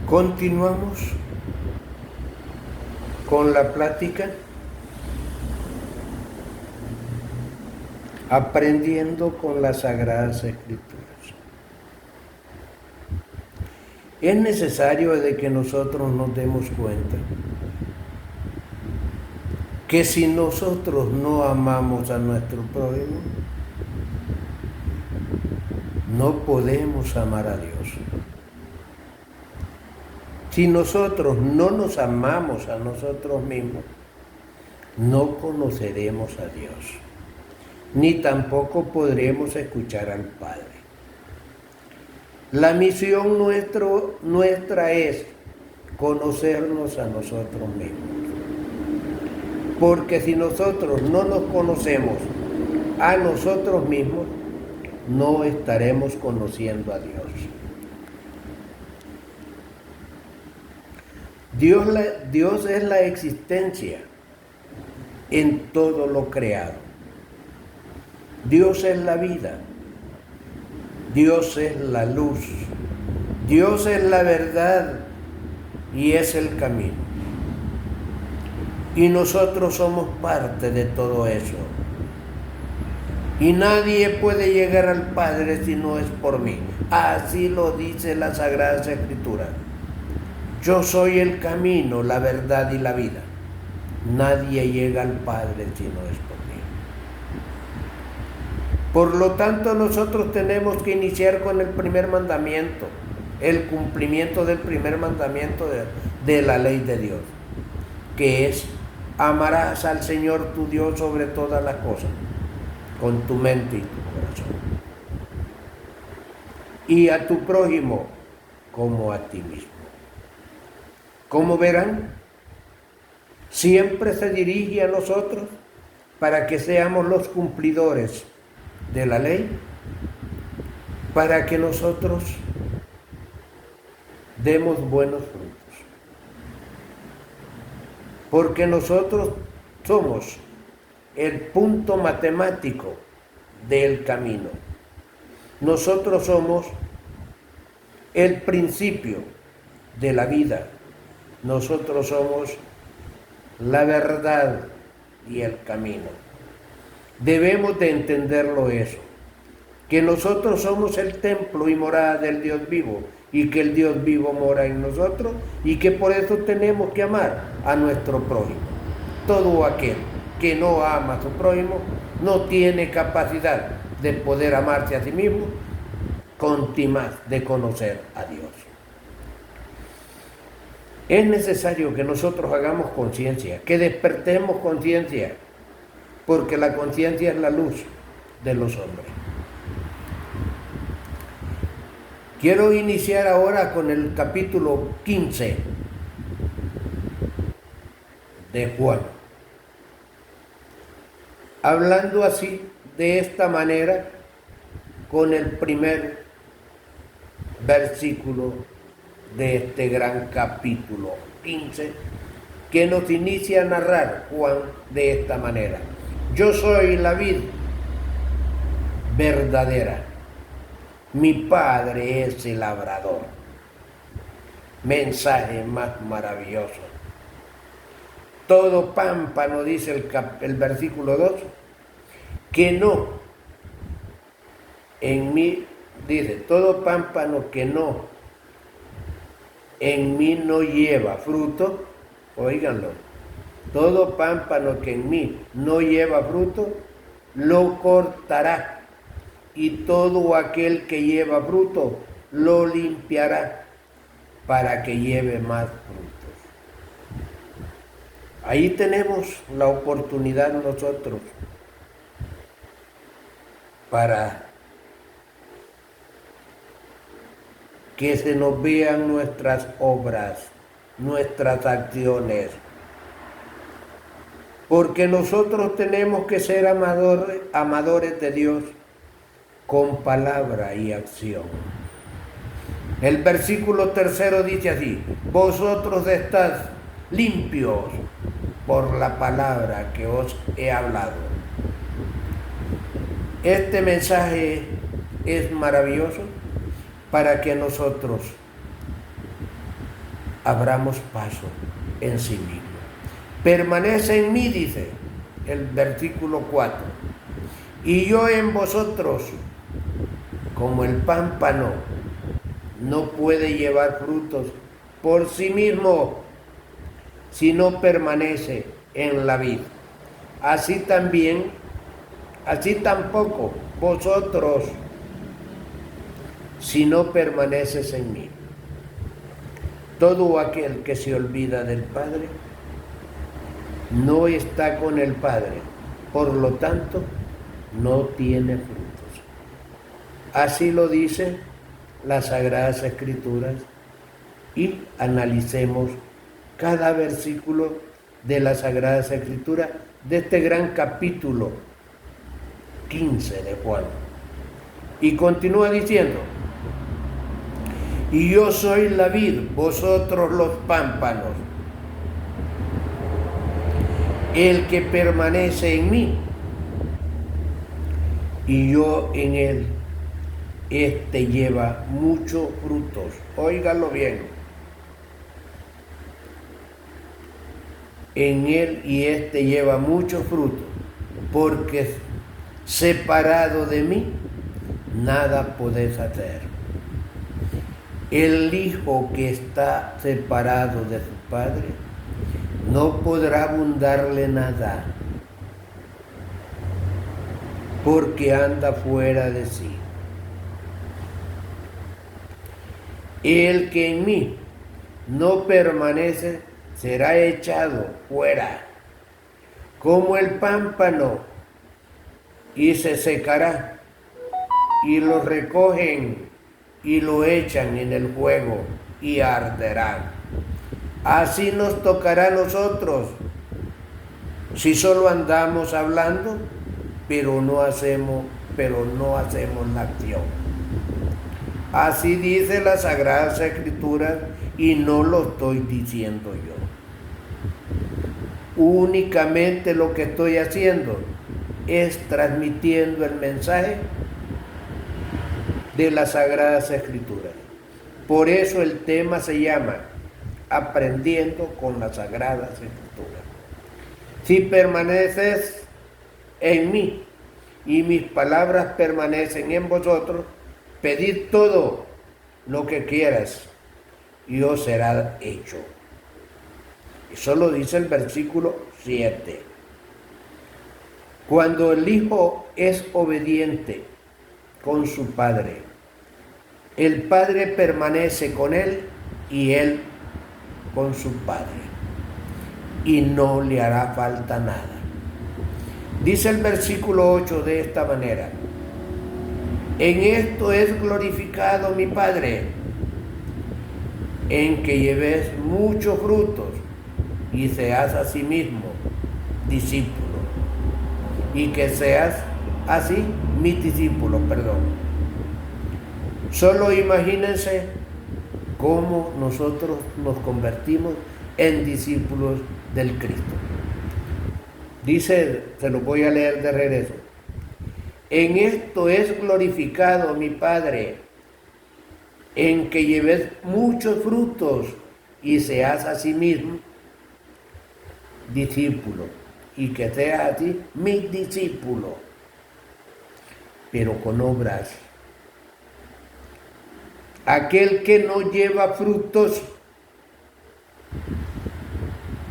Continuamos con la plática, aprendiendo con las Sagradas Escrituras. Es necesario de que nosotros nos demos cuenta que si nosotros no amamos a nuestro prójimo, no podemos amar a Dios. Si nosotros no nos amamos a nosotros mismos, no conoceremos a Dios, ni tampoco podremos escuchar al Padre. La misión nuestra es conocernos a nosotros mismos. Porque si nosotros no nos conocemos a nosotros mismos, no estaremos conociendo a Dios. Dios es la existencia en todo lo creado. Dios es la vida. Dios es la luz. Dios es la verdad y es el camino. Y nosotros somos parte de todo eso. Y nadie puede llegar al Padre si no es por mí. Así lo dice la Sagrada Escritura. Yo soy el camino, la verdad y la vida. Nadie llega al Padre si no es por mí. Por lo tanto, nosotros tenemos que iniciar con el primer mandamiento, el cumplimiento del primer mandamiento de la ley de Dios, que es: amarás al Señor tu Dios sobre todas las cosas, con tu mente y tu corazón, y a tu prójimo como a ti mismo. Como verán, siempre se dirige a nosotros para que seamos los cumplidores de la ley, para que nosotros demos buenos frutos. Porque nosotros somos el punto matemático del camino. Nosotros somos el principio de la vida. Nosotros somos la verdad y el camino. Debemos de entenderlo eso, que nosotros somos el templo y morada del Dios vivo, y que el Dios vivo mora en nosotros, y que por eso tenemos que amar a nuestro prójimo. Todo aquel que no ama a su prójimo no tiene capacidad de poder amarse a sí mismo, con más de conocer a Dios. Es necesario que nosotros hagamos conciencia, que despertemos conciencia, porque la conciencia es la luz de los hombres. Quiero iniciar ahora con el capítulo 15 de Juan, hablando así, de esta manera, con el primer versículo de este gran capítulo 15, que nos inicia a narrar Juan de esta manera: yo soy la vid verdadera, mi Padre es el labrador. Mensaje más maravilloso. Todo pámpano, dice el versículo 2, que no en mí, dice, todo pámpano que no en mí no lleva fruto, óiganlo, todo pámpano que en mí no lleva fruto, lo cortará, y todo aquel que lleva fruto, lo limpiará, para que lleve más frutos. Ahí tenemos la oportunidad nosotros para que se nos vean nuestras obras, nuestras acciones. Porque nosotros tenemos que ser amadores de Dios con palabra y acción. El versículo 3 dice así: vosotros estáis limpios por la palabra que os he hablado. Este mensaje es maravilloso para que nosotros abramos paso en sí mismo. Permanece en mí, dice el versículo 4, y yo en vosotros, como el pámpano no puede llevar frutos por sí mismo si no permanece en la vid. Así tampoco vosotros si no permaneces en mí. Todo aquel que se olvida del Padre no está con el Padre, por lo tanto no tiene frutos. Así lo dicen las Sagradas Escrituras, y analicemos cada versículo de las Sagradas Escrituras de este gran capítulo 15 de Juan. Y continúa diciendo: y yo soy la vid, vosotros los pámpanos. El que permanece en mí y yo en él, este lleva muchos frutos. Óigalo bien. En él y este lleva muchos frutos, porque separado de mí nada podés hacer. El hijo que está separado de su padre no podrá abundarle nada, porque anda fuera de sí. El que en mí no permanece será echado fuera, como el pámpano, y se secará, y lo recogen y lo echan en el fuego y arderán. Así nos tocará a nosotros si solo andamos hablando, pero no hacemos la acción. Así dice las Sagradas Escrituras, y no lo estoy diciendo yo. Únicamente lo que estoy haciendo es transmitiendo el mensaje de las Sagradas Escrituras. Por eso el tema se llama Aprendiendo con las Sagradas Escrituras. Si permaneces en mí y mis palabras permanecen en vosotros, pedid todo lo que quieras y os será hecho. Eso lo dice el versículo 7. Cuando el Hijo es obediente con su Padre, el Padre permanece con él y él con su Padre, y no le hará falta nada. Dice el versículo 8 de esta manera: en esto es glorificado mi Padre, en que lleves muchos frutos y seas asimismo discípulo, y que seas así mis discípulos, Solo imagínense cómo nosotros nos convertimos en discípulos del Cristo. Dice, se lo voy a leer de regreso: en esto es glorificado mi Padre, en que lleves muchos frutos y seas asimismo discípulo, y que seas así mi discípulo, pero con obras. Aquel que no lleva frutos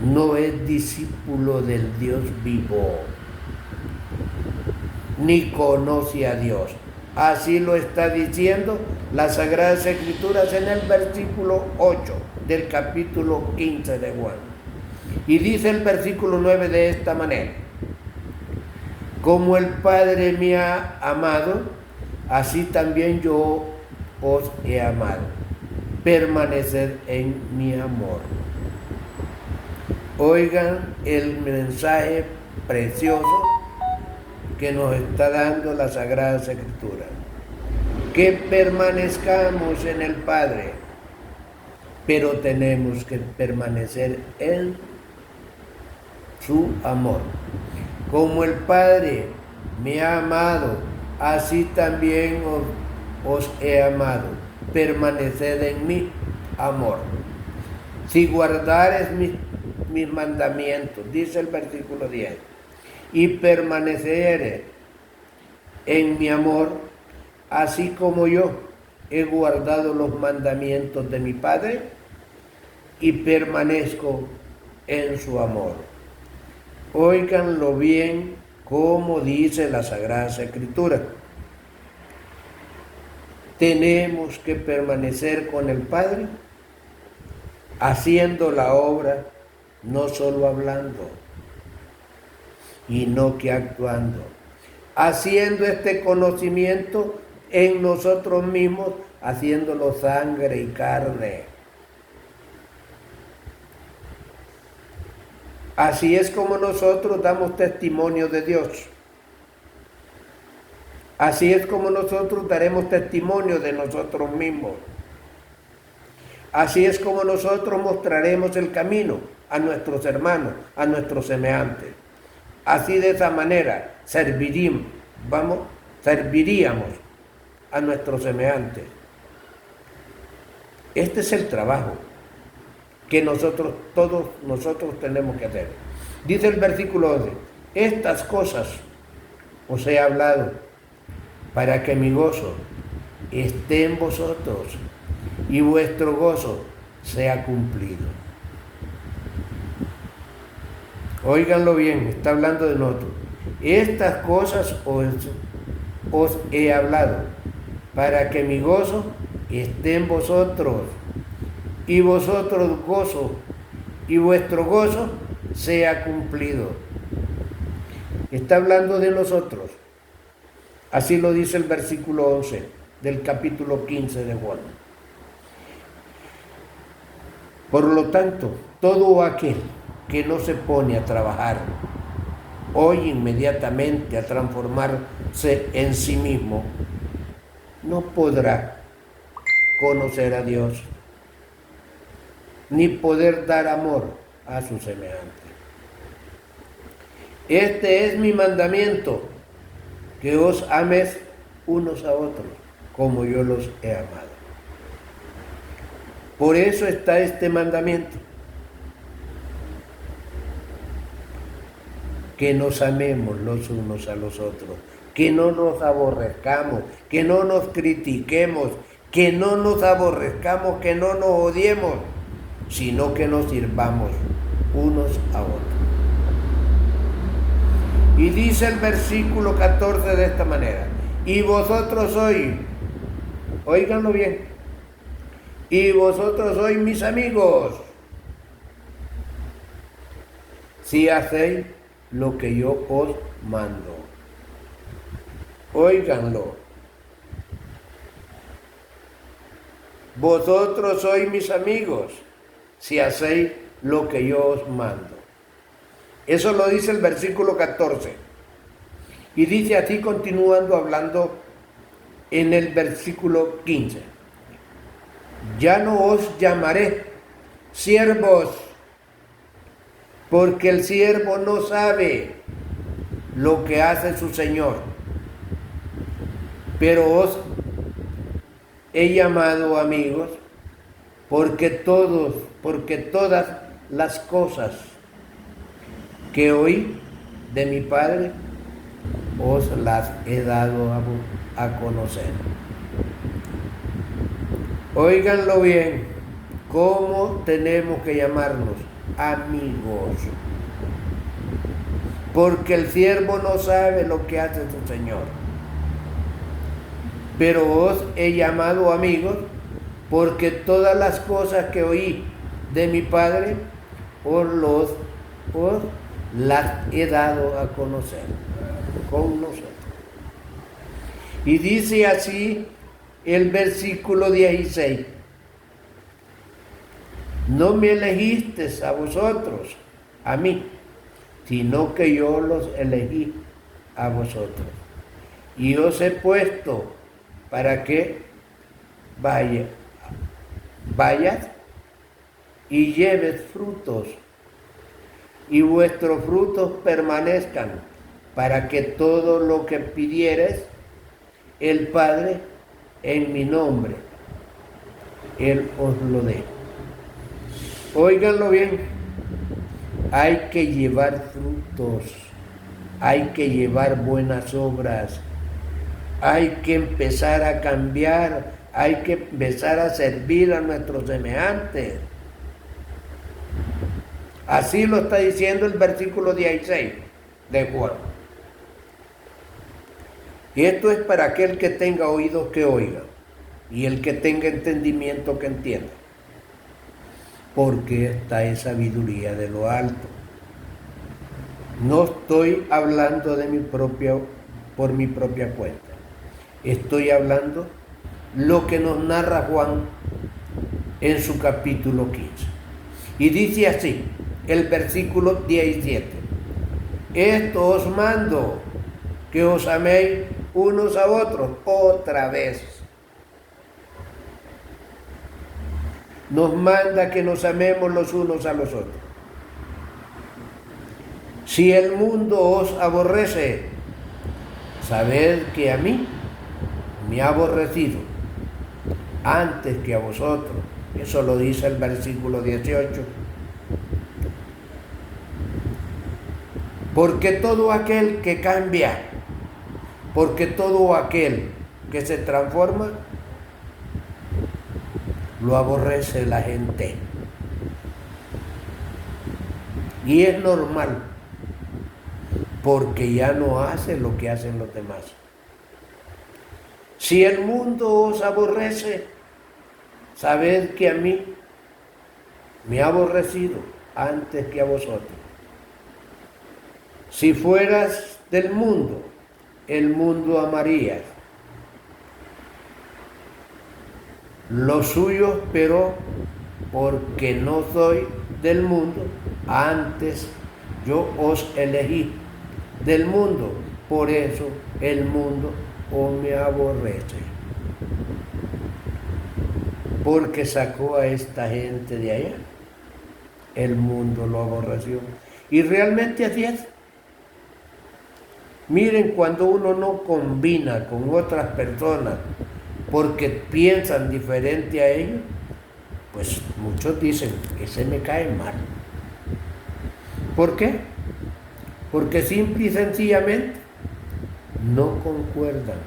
no es discípulo del Dios vivo, ni conoce a Dios. Así lo está diciendo las Sagradas Escrituras en el versículo 8 del capítulo 15 de Juan. Y dice el versículo 9 de esta manera: como el Padre me ha amado, así también yo os he amado. Permaneced en mi amor. Oigan el mensaje precioso que nos está dando las Sagradas Escrituras: que permanezcamos en el Padre, pero tenemos que permanecer en su amor. Como el Padre me ha amado, así también os he amado. Permaneced en mi amor. si guardares mis mandamientos, dice el versículo 10, y permaneceres en mi amor, así como yo he guardado los mandamientos de mi Padre y permanezco en su amor. Óiganlo bien como dice la Sagrada Escritura. Tenemos que permanecer con el Padre haciendo la obra, no solo hablando y no que actuando, haciendo este conocimiento en nosotros mismos, haciéndolo sangre y carne. Así es como nosotros damos testimonio de Dios. Así es como nosotros daremos testimonio de nosotros mismos. Así es como nosotros mostraremos el camino a nuestros hermanos, a nuestros semejantes. Así de esa manera serviríamos a nuestros semejantes. Este es el trabajo que todos nosotros tenemos que hacer. Dice el versículo 11, estas cosas os he hablado para que mi gozo esté en vosotros y vuestro gozo sea cumplido. Óiganlo bien, está hablando de nosotros. Estas cosas os he hablado para que mi gozo esté en vosotros y vosotros gozo y vuestro gozo sea cumplido. Está hablando de nosotros. Así lo dice el versículo 11 del capítulo 15 de Juan. Por lo tanto, todo aquel que no se pone a trabajar hoy inmediatamente a transformarse en sí mismo, no podrá conocer a Dios, ni poder dar amor a su semejante. Este es mi mandamiento, que os améis unos a otros, como yo los he amado. Por eso está este mandamiento, que nos amemos los unos a los otros, que no nos aborrezcamos, que no nos critiquemos, que no nos aborrezcamos, que no nos odiemos, sino que nos sirvamos unos a otros. Y dice el versículo 14 de esta manera, y vosotros sois, óiganlo bien, y vosotros sois mis amigos, si hacéis lo que yo os mando. Óiganlo. Vosotros sois mis amigos, si hacéis lo que yo os mando. Eso lo dice el versículo 14. Y dice así, continuando hablando en el versículo 15. Ya no os llamaré siervos, porque el siervo no sabe lo que hace su Señor. Pero os he llamado amigos, porque todas las cosas que oí de mi Padre os las he dado a conocer. Óiganlo bien, ¿cómo tenemos que llamarnos? Amigos. Porque el siervo no sabe lo que hace su Señor. Pero os he llamado amigos, porque todas las cosas que oí de mi Padre os las he dado a conocer con nosotros. Y dice así el versículo 16. No me elegisteis a vosotros, a mí, sino que yo los elegí a vosotros. Y os he puesto para que vayas y lleves frutos, y vuestros frutos permanezcan, para que todo lo que pidieres el Padre en mi nombre, Él os lo dé. Óiganlo bien, hay que llevar frutos, hay que llevar buenas obras, hay que empezar a cambiar, hay que empezar a servir a nuestros semejantes. Así lo está diciendo el versículo 16 de Juan. Y esto es para aquel que tenga oídos que oiga y el que tenga entendimiento que entienda. Porque esta es sabiduría de lo alto. No estoy hablando de por mi propia cuenta. Estoy hablando lo que nos narra Juan en su capítulo 15. Y dice así, el versículo 17. Esto os mando, que os améis unos a otros. Otra vez nos manda que nos amemos los unos a los otros. Si el mundo os aborrece, sabed que a mí me ha aborrecido antes que a vosotros. Eso lo dice el versículo 18. Porque todo aquel que cambia, porque todo aquel que se transforma, lo aborrece la gente. Y es normal, porque ya no hace lo que hacen los demás. Si el mundo os aborrece, sabed que a mí me ha aborrecido antes que a vosotros. Si fueras del mundo, el mundo amaría lo suyo, pero porque no soy del mundo, antes yo os elegí del mundo, por eso el mundo os me aborrece. Porque sacó a esta gente de allá, el mundo lo aborreció. Y realmente así es. Miren, cuando uno no combina con otras personas porque piensan diferente a ellos, pues muchos dicen, ese me cae mal. ¿Por qué? Porque simple y sencillamente no concuerdan,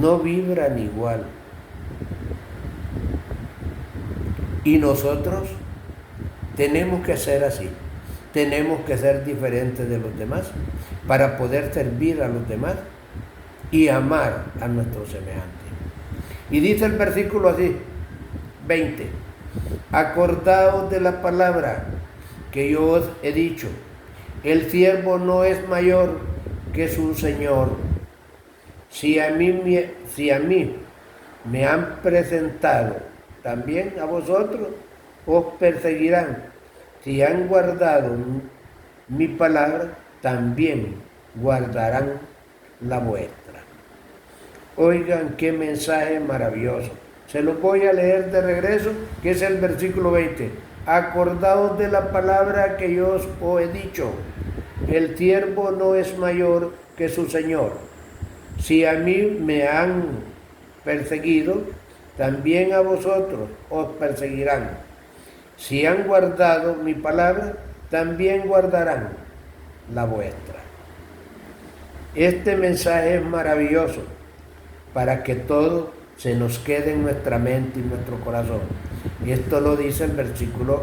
no vibran igual. Y nosotros tenemos que ser así, tenemos que ser diferentes de los demás para poder servir a los demás y amar a nuestros semejantes. Y dice el versículo así, 20, acordaos de la palabra que yo os he dicho, el siervo no es mayor que su señor. Si a mí me han presentado, también a vosotros os perseguirán. Si han guardado mi palabra, también guardarán la vuestra. Oigan qué mensaje maravilloso. Se los voy a leer de regreso, que es el versículo 20. Acordaos de la palabra que yo os he dicho. El siervo no es mayor que su señor. Si a mí me han perseguido, también a vosotros os perseguirán. Si han guardado mi palabra, también guardarán la vuestra. Este mensaje es maravilloso para que todo se nos quede en nuestra mente y nuestro corazón. Y esto lo dice el versículo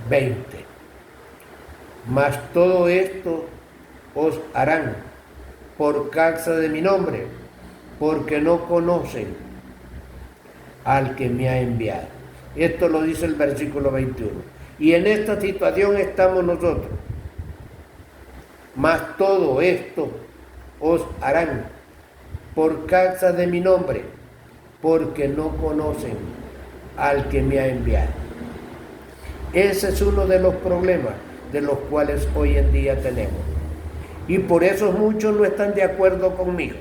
20. Mas todo esto os harán por causa de mi nombre, porque no conocen al que me ha enviado. Esto lo dice el versículo 21. Y en esta situación estamos nosotros. Mas todo esto os harán por causa de mi nombre, porque no conocen al que me ha enviado. Ese es uno de los problemas de los cuales hoy en día tenemos. Y por eso muchos no están de acuerdo conmigo.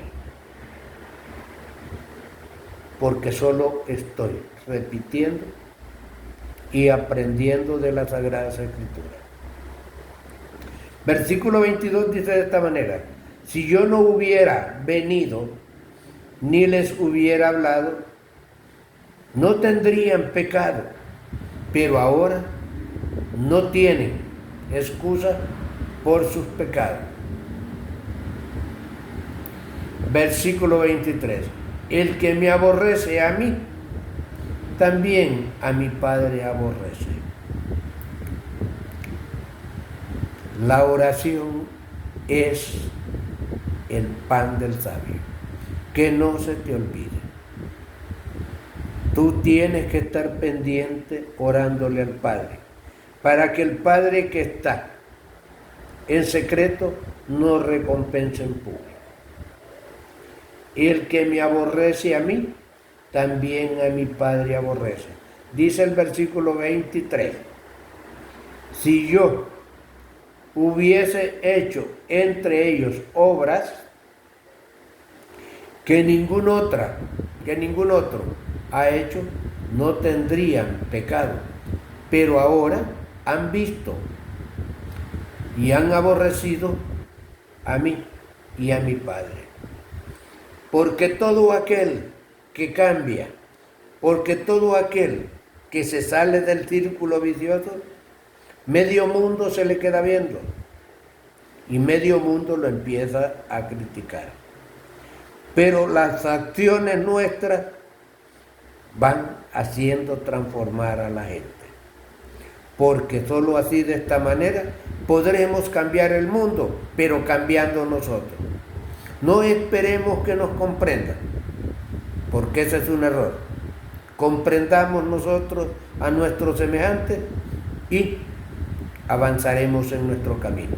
Porque solo estoy repitiendo y aprendiendo de las Sagradas Escrituras. Versículo 22 dice de esta manera: Si yo no hubiera venido, ni les hubiera hablado, no tendrían pecado, pero ahora no tienen excusa por sus pecados. Versículo 23. El que me aborrece a mí, también a mi Padre aborrece. La oración es el pan del sabio. Que no se te olvide. Tú tienes que estar pendiente orándole al Padre, para que el Padre que está en secreto no recompense en público. El que me aborrece a mí, también a mi Padre aborrece. Dice el versículo 23. Si yo hubiese hecho entre ellos obras que ningún otro ha hecho, no tendrían pecado. Pero ahora han visto y han aborrecido a mí y a mi Padre. Porque todo aquel que cambia, porque todo aquel que se sale del círculo vicioso, medio mundo se le queda viendo y medio mundo lo empieza a criticar. Pero las acciones nuestras van haciendo transformar a la gente. Porque solo así, de esta manera, podremos cambiar el mundo, pero cambiando nosotros. No esperemos que nos comprendan, porque ese es un error. Comprendamos nosotros a nuestros semejantes y avanzaremos en nuestro camino.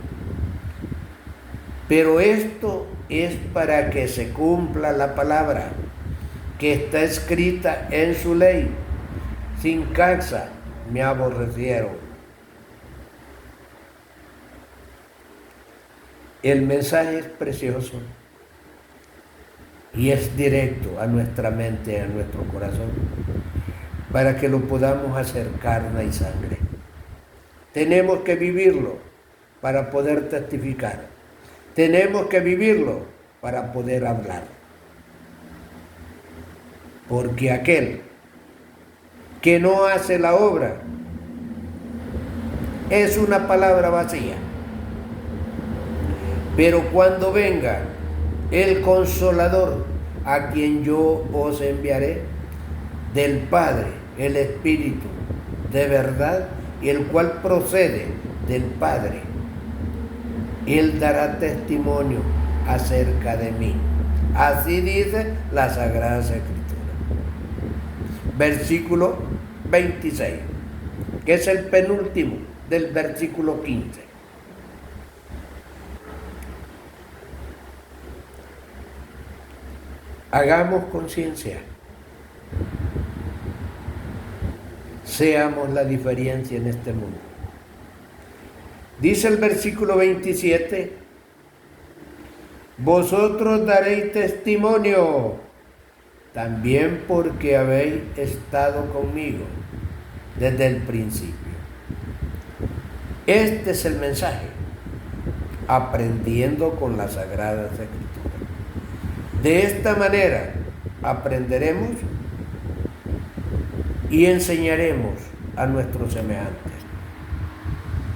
Pero esto es para que se cumpla la palabra que está escrita en su ley. Sin causa me aborrecieron. El mensaje es precioso y es directo a nuestra mente, a nuestro corazón, para que lo podamos hacer carne y sangre. Tenemos que vivirlo para poder testificar. Tenemos que vivirlo para poder hablar. Porque aquel que no hace la obra es una palabra vacía. Pero cuando venga el Consolador, a quien yo os enviaré, del Padre, el Espíritu de verdad, y el cual procede del Padre, Él dará testimonio acerca de mí. Así dice la Sagrada Escritura. Versículo 26, que es el penúltimo del versículo 15. Hagamos conciencia. Seamos la diferencia en este mundo. Dice el versículo 27, vosotros daréis testimonio, también porque habéis estado conmigo desde el principio. Este es el mensaje, aprendiendo con las Sagradas Escrituras. De esta manera aprenderemos y enseñaremos a nuestros semejantes.